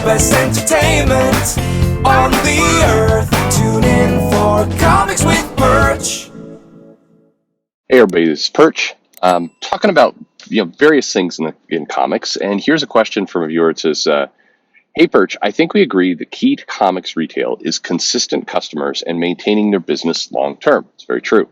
best entertainment on the earth. Tune in for Comics with Perch. Hey everybody, this is Perch. Talking about various things in comics, and here's a question from a viewer. It says, "Hey Perch, I think we agree the key to comics retail is consistent customers and maintaining their business long term." It's very true.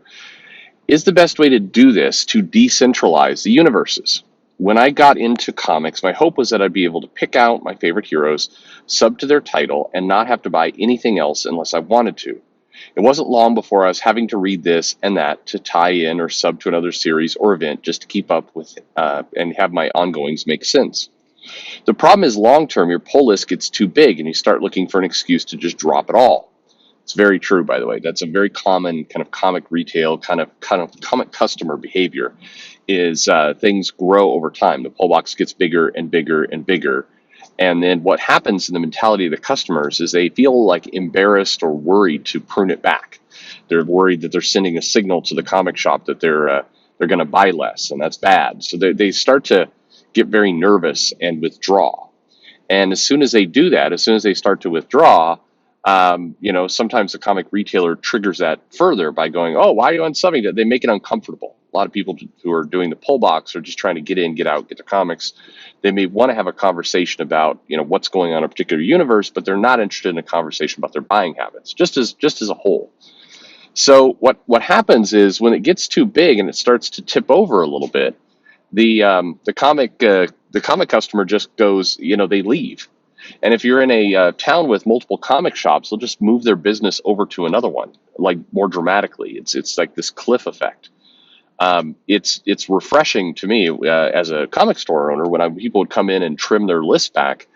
Is the best way to do this to decentralize the universes? When I got into comics, my hope was that I'd be able to pick out my favorite heroes, sub to their title, and not have to buy anything else unless I wanted to. It wasn't long before I was having to read this and that to tie in or sub to another series or event just to keep up with and have my ongoings make sense. The problem is long term, your pull list gets too big and you start looking for an excuse to just drop it all. It's very true, by the way. That's a very common kind of comic retail kind of comic customer behavior. Is things grow over time. The pull box gets bigger and bigger and bigger. And then what happens in the mentality of the customers is they feel like embarrassed or worried to prune it back. They're worried that they're sending a signal to the comic shop that they're going to buy less, and that's bad. So they start to get very nervous and withdraw. And as soon as they do that, as soon as they start to withdraw, sometimes the comic retailer triggers that further by going, "Oh, why are you unsubbing that?" They make it uncomfortable. A lot of people who are doing the pull box are just trying to get in, get out, get the comics. They may want to have a conversation about, what's going on in a particular universe, but they're not interested in a conversation about their buying habits, just as a whole. So what happens is when it gets too big and it starts to tip over a little bit, the comic customer just goes, they leave. And if you're in a town with multiple comic shops, they'll just move their business over to another one, like more dramatically. It's like this cliff effect. It's refreshing to me as a comic store owner when people would come in and trim their list back.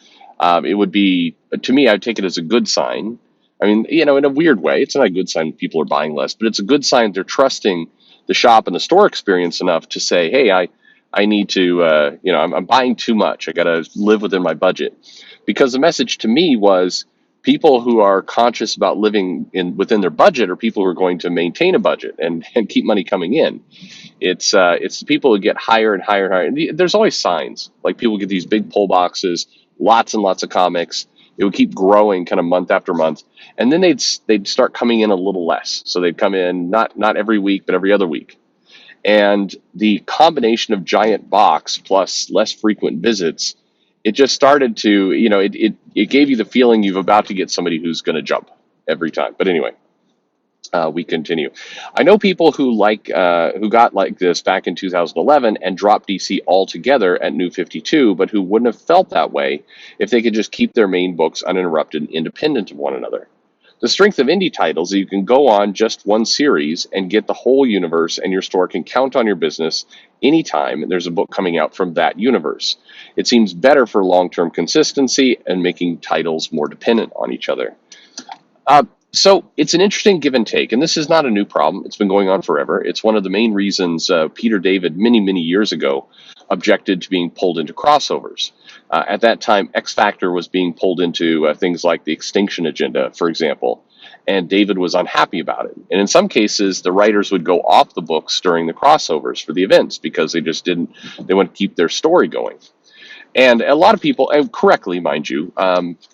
It would be, to me, I'd take it as a good sign. I mean, in a weird way, it's not a good sign people are buying less, but it's a good sign they're trusting the shop and the store experience enough to say, "Hey, I need to, I'm buying too much. I got to live within my budget." Because the message to me was people who are conscious about living within their budget are people who are going to maintain a budget and keep money coming in. It's the people who get higher and higher and higher. And there's always signs, like people get these big pull boxes, lots and lots of comics. It would keep growing kind of month after month. And then they'd start coming in a little less. So they'd come in not every week, but every other week. And the combination of giant box plus less frequent visits, it just started to, it gave you the feeling you're about to get somebody who's going to jump every time. But anyway, we continue. I know people who got like this back in 2011 and dropped DC altogether at New 52, but who wouldn't have felt that way if they could just keep their main books uninterrupted and independent of one another. The strength of indie titles is you can go on just one series and get the whole universe, and your store can count on your business anytime there's a book coming out from that universe. It seems better for long-term consistency and making titles more dependent on each other. So it's an interesting give and take, and this is not a new problem. It's been going on forever. It's one of the main reasons Peter David, many, many years ago, objected to being pulled into crossovers. At that time, X Factor was being pulled into things like the Extinction Agenda, for example, and David was unhappy about it. And in some cases, the writers would go off the books during the crossovers for the events because they want to keep their story going. And a lot of people, and correctly, mind you,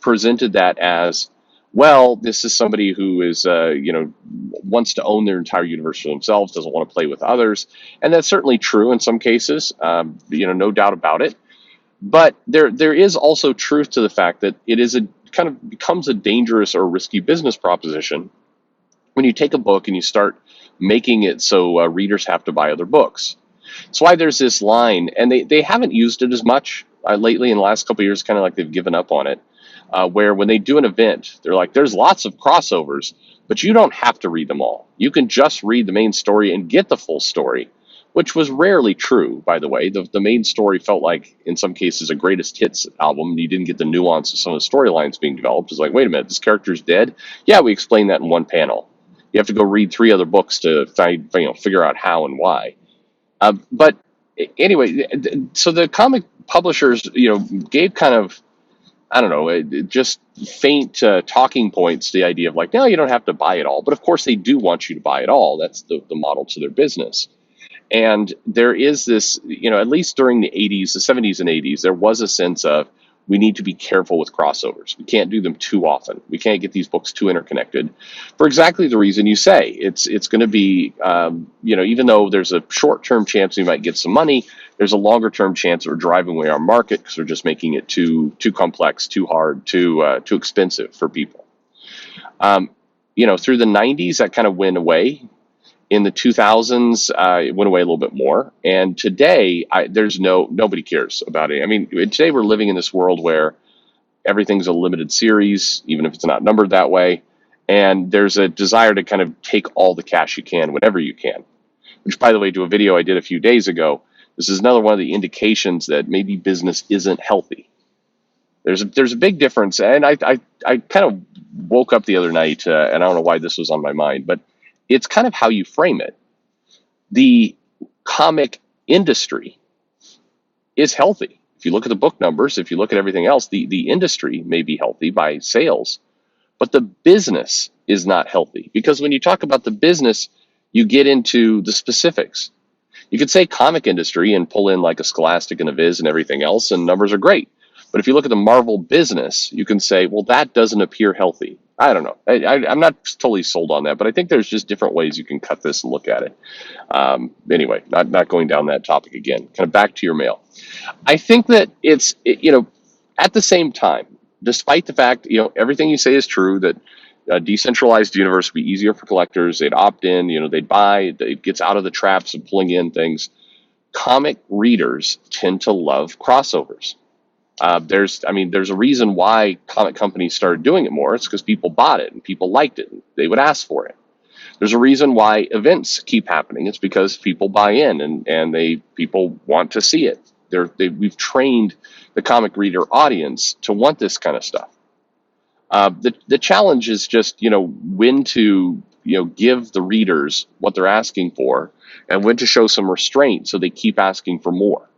presented that as, well, this is somebody who is, wants to own their entire universe for themselves, doesn't want to play with others. And that's certainly true in some cases, no doubt about it. But there is also truth to the fact that it is kind of becomes a dangerous or risky business proposition when you take a book and you start making it so readers have to buy other books. That's why there's this line, and they haven't used it as much lately in the last couple of years, kind of like they've given up on it, where when they do an event, they're like, there's lots of crossovers, but you don't have to read them all. You can just read the main story and get the full story, which was rarely true, by the way. The main story felt like, in some cases, a greatest hits album, and you didn't get the nuance of some of the storylines being developed. It's like, wait a minute, this character's dead? Yeah, we explained that in one panel. You have to go read 3 other books to figure out how and why. But anyway, so the comic publishers, gave kind of, I don't know, just faint talking points to the idea of like, no, you don't have to buy it all. But of course, they do want you to buy it all. That's the model to their business. And there is this, at least during the 80s, the 70s and 80s, there was a sense of, we need to be careful with crossovers. We can't do them too often. We can't get these books too interconnected for exactly the reason you say. It's going to be, even though there's a short-term chance we might get some money, there's a longer-term chance we're driving away our market because we're just making it too complex, too hard, too expensive for people. Through the 90s, that kind of went away. In the 2000s, it went away a little bit more. And today, nobody cares about it. I mean, today we're living in this world where everything's a limited series, even if it's not numbered that way. And there's a desire to kind of take all the cash you can whenever you can. Which, by the way, to a video I did a few days ago, this is another one of the indications that maybe business isn't healthy. There's a big difference. And I kind of woke up the other night, and I don't know why this was on my mind, but it's kind of how you frame it. The comic industry is healthy. If you look at the book numbers, if you look at everything else, the industry may be healthy by sales, but the business is not healthy. Because when you talk about the business, you get into the specifics. You could say comic industry and pull in like a Scholastic and a Viz and everything else, and numbers are great. But if you look at the Marvel business, you can say, well, that doesn't appear healthy. I don't know. I'm not totally sold on that, but I think there's just different ways you can cut this and look at it. Anyway, not going down that topic again. Kind of back to your mail. I think that at the same time, despite the fact, everything you say is true, that a decentralized universe would be easier for collectors. They'd opt in, they'd buy, it gets out of the traps of pulling in things. Comic readers tend to love crossovers. There's a reason why comic companies started doing it more. It's because people bought it and people liked it. And they would ask for it. There's a reason why events keep happening. It's because people buy in and people want to see it. We've trained the comic reader audience to want this kind of stuff. The challenge is just when to give the readers what they're asking for and when to show some restraint so they keep asking for more.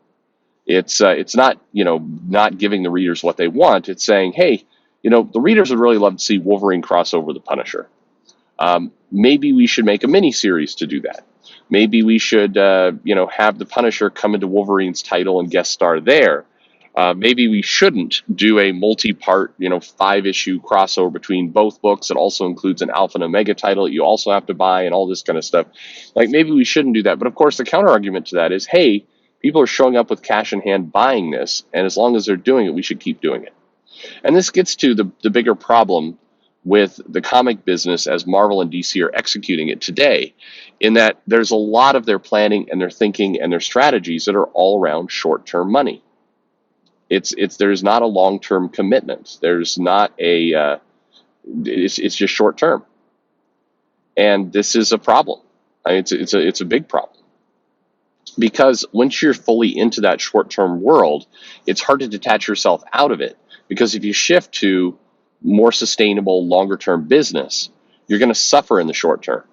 It's not not giving the readers what they want. It's saying, hey, the readers would really love to see Wolverine cross over the Punisher. Maybe we should make a mini series to do that. Maybe we should have the Punisher come into Wolverine's title and guest star there. Maybe we shouldn't do a multi-part 5-issue crossover between both books that also includes an Alpha and Omega title that you also have to buy and all this kind of stuff. Like maybe we shouldn't do that. But of course, the counter argument to that is, hey, people are showing up with cash in hand buying this, and as long as they're doing it, we should keep doing it. And this gets to the bigger problem with the comic business as Marvel and DC are executing it today, in that there's a lot of their planning and their thinking and their strategies that are all around short-term money. There's not a long-term commitment. There's not it's just short-term. And this is a problem. It's a big problem. Because once you're fully into that short-term world, it's hard to detach yourself out of it. Because if you shift to more sustainable, longer-term business, you're going to suffer in the short term.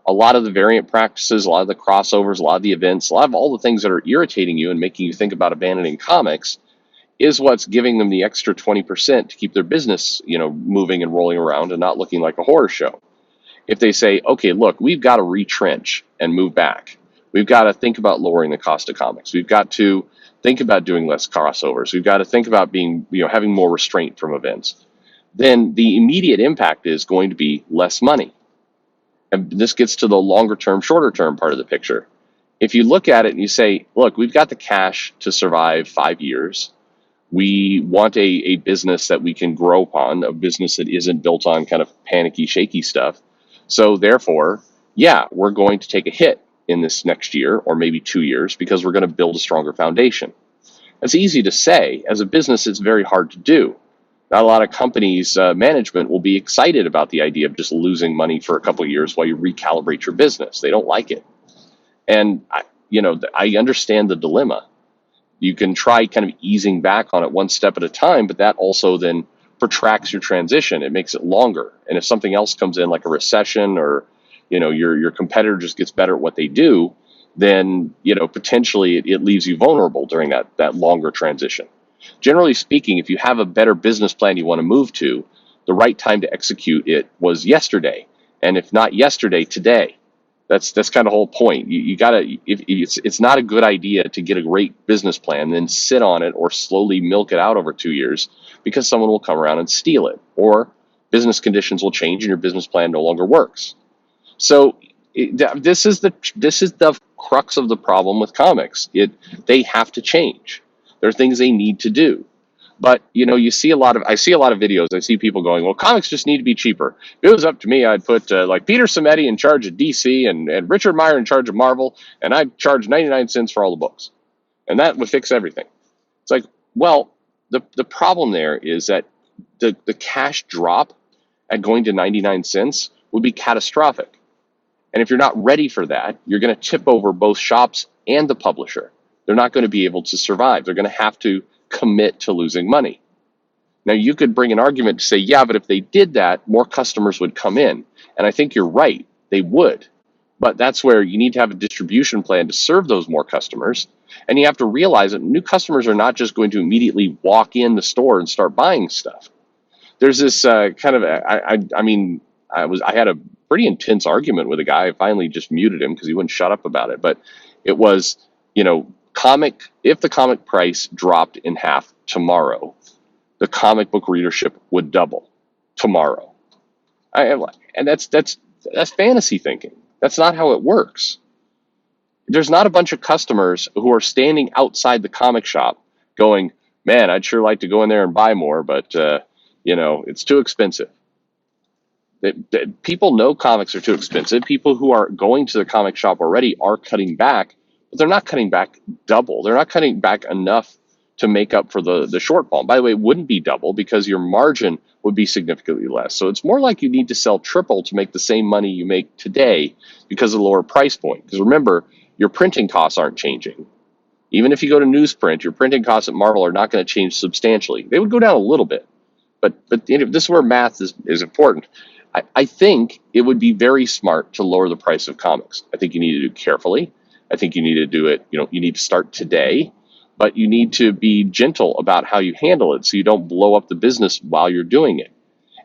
A lot of the variant practices, a lot of the crossovers, a lot of the events, a lot of all the things that are irritating you and making you think about abandoning comics is what's giving them the extra 20% to keep their business, moving and rolling around and not looking like a horror show. If they say, okay, look, we've got to retrench and move back. We've got to think about lowering the cost of comics. We've got to think about doing less crossovers. We've got to think about having more restraint from events. Then the immediate impact is going to be less money. And this gets to the longer term, shorter term part of the picture. If you look at it and you say, look, we've got the cash to survive 5 years. We want a business that we can grow upon, a business that isn't built on kind of panicky, shaky stuff. So therefore, yeah, we're going to take a hit in this next year or maybe 2 years because we're going to build a stronger foundation. It's easy to say. As a business, it's very hard to do. Not a lot of companies' management will be excited about the idea of just losing money for a couple of years while you recalibrate your business. They don't like it. And, I understand the dilemma. You can try kind of easing back on it one step at a time, but that also then protracts your transition. It makes it longer. And if something else comes in like a recession or, your competitor just gets better at what they do, then, potentially it leaves you vulnerable during that longer transition. Generally speaking, if you have a better business plan you want to move to, the right time to execute it was yesterday. And if not yesterday, today. That's kind of the whole point. You gotta, if it's not a good idea to get a great business plan, then sit on it or slowly milk it out over 2 years, because someone will come around and steal it, or business conditions will change and your business plan no longer works. So this is the crux of the problem with comics. They have to change. There are things they need to do. But I see a lot of videos. I see people going, "Well, comics just need to be cheaper." If it was up to me, I'd put like Peter Samedi in charge of DC and Richard Meyer in charge of Marvel, and I'd charge 99 cents for all the books, and that would fix everything. It's like, well, the problem there is that the cash drop at going to 99 cents would be catastrophic. And if you're not ready for that, you're going to tip over both shops and the publisher. They're not going to be able to survive. They're going to have to commit to losing money. Now, you could bring an argument to say, yeah, but if they did that, more customers would come in. And I think you're right, they would. But that's where you need to have a distribution plan to serve those more customers. And you have to realize that new customers are not just going to immediately walk in the store and start buying stuff. There's this I had a pretty intense argument with a guy. I finally just muted him because he wouldn't shut up about it. But it was, if the comic price dropped in half tomorrow, the comic book readership would double tomorrow. And that's fantasy thinking. That's not how it works. There's not a bunch of customers who are standing outside the comic shop going, "Man, I'd sure like to go in there and buy more, but it's too expensive." People know comics are too expensive. People who are going to the comic shop already are cutting back, but they're not cutting back double. They're not cutting back enough to make up for the shortfall. By the way, it wouldn't be double because your margin would be significantly less. So it's more like you need to sell triple to make the same money you make today because of the lower price point. Because remember, your printing costs aren't changing. Even if you go to newsprint, your printing costs at Marvel are not going to change substantially. They would go down a little bit, but this is where math is important. I think it would be very smart to lower the price of comics. I think you need to do it carefully. I think you need to do it, you need to start today, but you need to be gentle about how you handle it so you don't blow up the business while you're doing it.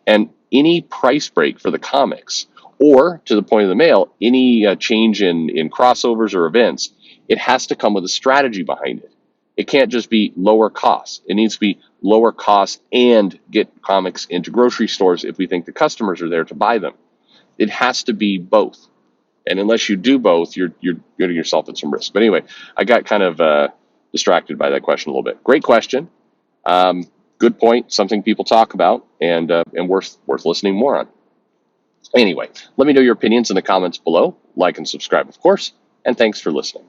And any price break for the comics, or to the point of the mail, any change in crossovers or events, it has to come with a strategy behind it. It can't just be lower costs. It needs to be lower costs and get comics into grocery stores if we think the customers are there to buy them. It has to be both. And unless you do both, you're getting yourself at some risk. But anyway, I got kind of distracted by that question a little bit. Great question. Good point. Something people talk about and worth listening more on. Anyway, let me know your opinions in the comments below. Like and subscribe, of course. And thanks for listening.